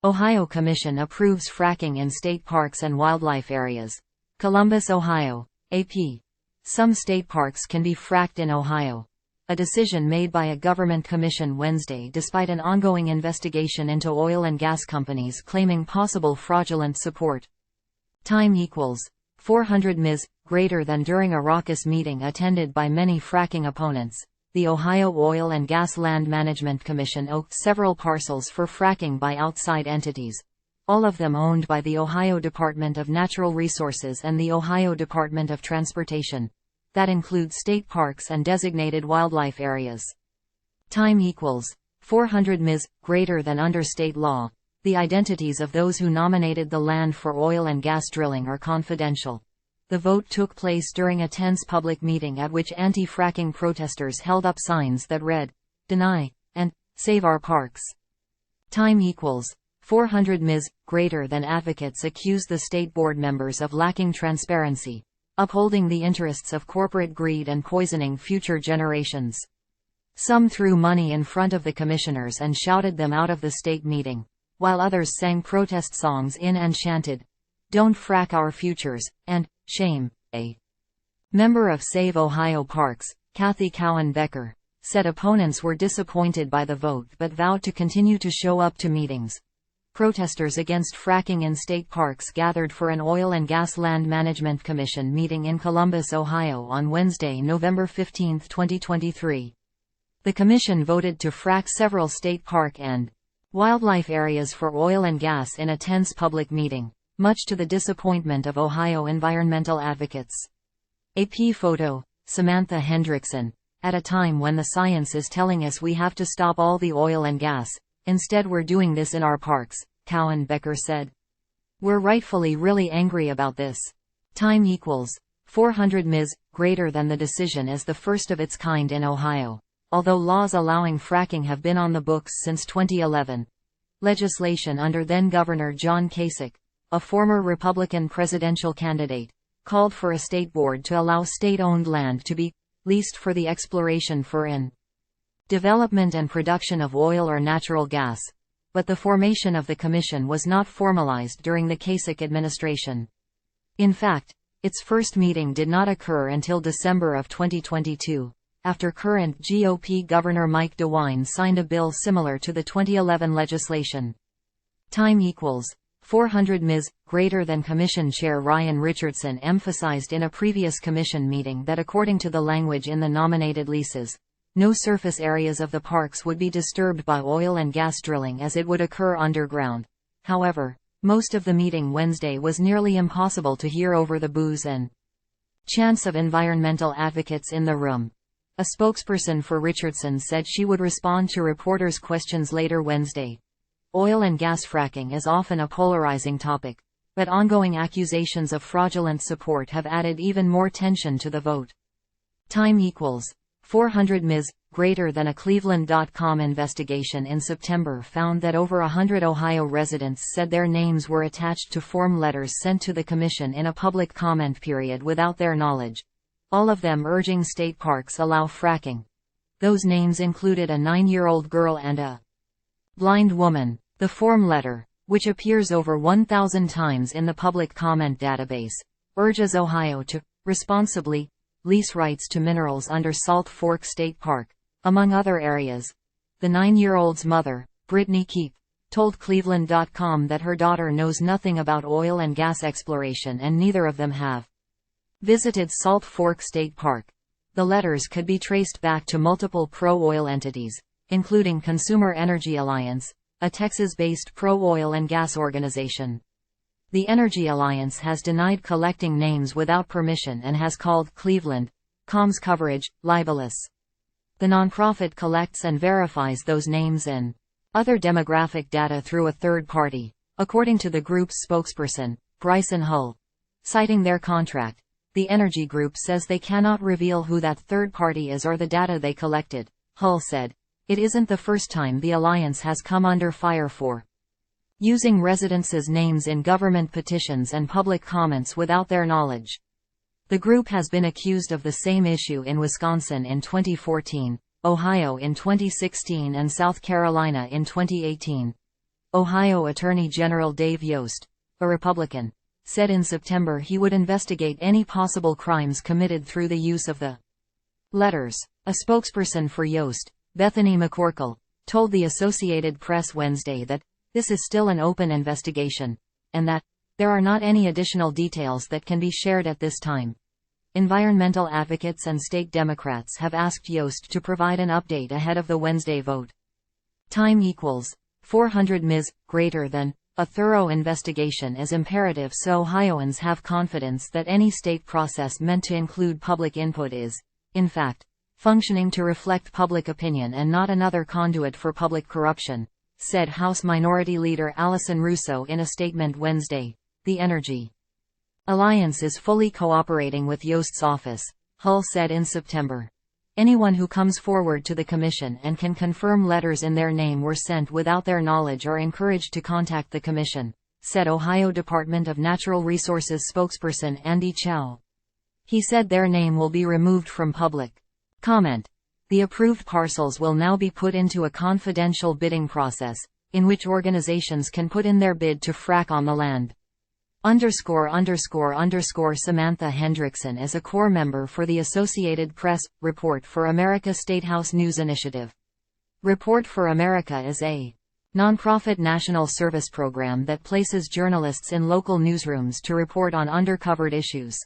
Ohio Commission approves fracking in state parks and wildlife areas. Columbus, Ohio. AP. Some state parks can be fracked in Ohio. A decision made by a government commission Wednesday despite an ongoing investigation into oil and gas companies claiming possible fraudulent support. Time equals 400 ms. greater than during a raucous meeting attended by many fracking opponents. The Ohio Oil and Gas Land Management Commission oked several parcels for fracking by outside entities, all of them owned by the Ohio Department of Natural Resources and the Ohio Department of Transportation. That includes state parks and designated wildlife areas. Time equals 400 ms. greater than under state law. The identities of those who nominated the land for oil and gas drilling are confidential. The vote took place during a tense public meeting at which anti-fracking protesters held up signs that read, "Deny," and "Save our parks." Time equals 400 ms. greater than advocates accuse the state board members of lacking transparency, upholding the interests of corporate greed and poisoning future generations. Some threw money in front of the commissioners and shouted them out of the state meeting, while others sang protest songs in and chanted, "Don't frack our futures," and "Shame." A member of Save Ohio Parks, Kathy Cowan Becker, said opponents were disappointed by the vote but vowed to continue to show up to meetings. Protesters against fracking in state parks gathered for an Oil and Gas Land Management Commission meeting in Columbus, Ohio on Wednesday, November 15, 2023. The commission voted to frack several state park and wildlife areas for oil and gas in a tense public meeting, much to the disappointment of Ohio environmental advocates. AP photo, Samantha Hendrickson. At a time when the science is telling us we have to stop all the oil and gas, instead we're doing this in our parks, Cowan Becker said. We're rightfully really angry about this. Time equals 400 ms. greater than the decision is the first of its kind in Ohio, although laws allowing fracking have been on the books since 2011. Legislation under then-Governor John Kasich, a former Republican presidential candidate, called for a state board to allow state-owned land to be leased for the exploration for development and production of oil or natural gas, but the formation of the commission was not formalized during the Kasich administration. In fact, its first meeting did not occur until December of 2022, after current GOP Governor Mike DeWine signed a bill similar to the 2011 legislation. Time equals 400 ms. greater than Commission Chair Ryan Richardson emphasized in a previous commission meeting that according to the language in the nominated leases, no surface areas of the parks would be disturbed by oil and gas drilling as it would occur underground. However, most of the meeting Wednesday was nearly impossible to hear over the boos and chants of environmental advocates in the room. A spokesperson for Richardson said she would respond to reporters' questions later Wednesday. Oil and gas fracking is often a polarizing topic, but ongoing accusations of fraudulent support have added even more tension to the vote. Time equals 400 ms. greater than a Cleveland.com investigation in September found that over 100 Ohio residents said their names were attached to form letters sent to the commission in a public comment period without their knowledge, all of them urging state parks allow fracking. Those names included a 9-year-old girl and a blind woman. The form letter, which appears over 1,000 times in the public comment database, urges Ohio to responsibly lease rights to minerals under Salt Fork State Park, among other areas. The 9-year-old's mother, Brittany Keep, told Cleveland.com that her daughter knows nothing about oil and gas exploration and neither of them have visited Salt Fork State Park. The letters could be traced back to multiple pro-oil entities, including Consumer Energy Alliance, a Texas-based pro-oil and gas organization. The Energy Alliance has denied collecting names without permission and has called Cleveland.com's coverage libelous. The nonprofit collects and verifies those names and other demographic data through a third party, according to the group's spokesperson, Bryson Hull. Citing their contract, the Energy Group says they cannot reveal who that third party is or the data they collected. Hull said, "It isn't the first time the alliance has come under fire for using residents' names in government petitions and public comments without their knowledge." The group has been accused of the same issue in Wisconsin in 2014, Ohio in 2016 and South Carolina in 2018. Ohio Attorney General Dave Yost, a Republican, said in September he would investigate any possible crimes committed through the use of the letters. A spokesperson for Yost, Bethany McCorkle, told the Associated Press Wednesday that this is still an open investigation, and that there are not any additional details that can be shared at this time. Environmental advocates and state Democrats have asked Yost to provide an update ahead of the Wednesday vote. Time equals 400 ms. Greater than. A thorough investigation is imperative so Ohioans have confidence that any state process meant to include public input is, in fact, functioning to reflect public opinion and not another conduit for public corruption, said House Minority Leader Allison Russo in a statement Wednesday. The Energy Alliance is fully cooperating with Yost's office, Hull said in September. Anyone who comes forward to the commission and can confirm letters in their name were sent without their knowledge are encouraged to contact the commission, said Ohio Department of Natural Resources spokesperson Andy Chow. He said their name will be removed from public comment. The approved parcels will now be put into a confidential bidding process, in which organizations can put in their bid to frack on the land. Samantha Hendrickson is a core member for the Associated Press, Report for America Statehouse News Initiative. Report for America is a nonprofit national service program that places journalists in local newsrooms to report on undercovered issues.